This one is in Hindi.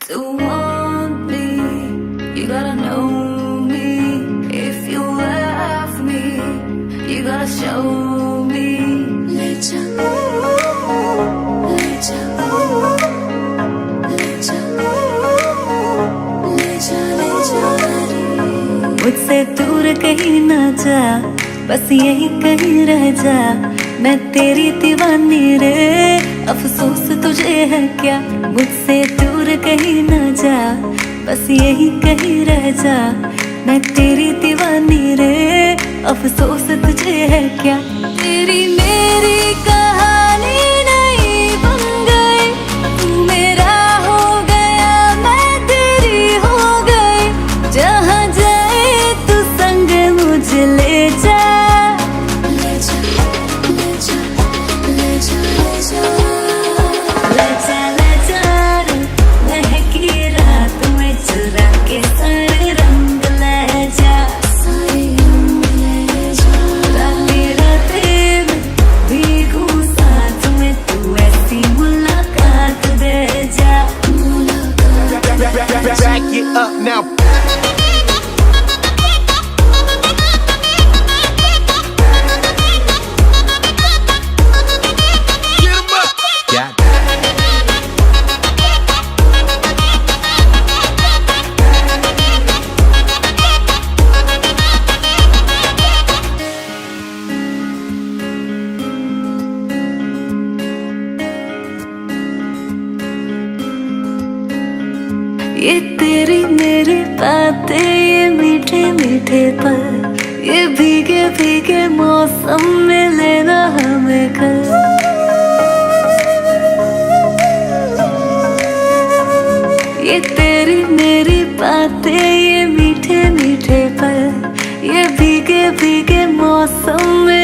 To want me, you gotta know me. If you love me, you gotta show me. Let जा, let जा, let जा, let जा, let जा। मुझसे दूर कहीं ना जा, बस यहीं कहीं रह जा। मैं तेरी दीवानी रे, अफसोस तुझे है क्या। मुझसे दूर कहीं ना जा, बस यहीं कहीं रह जा। मैं तेरी दीवानी रे, अफसोस तुझे है क्या। तेरी मेरी कहानी नहीं बन गई, तू मेरा हो गया, मैं तेरी हो गई। जहाँ जाए तू संग मुझे ले जा। Back it up now. Get 'em up. Got ये तेरी मेरी बातें, ये मीठे मीठे पल, ये भीगे भीगे मौसम में लेना हमें कल। ये तेरी मेरी बातें, ये मीठे मीठे पल, ये भीगे भीगे मौसम में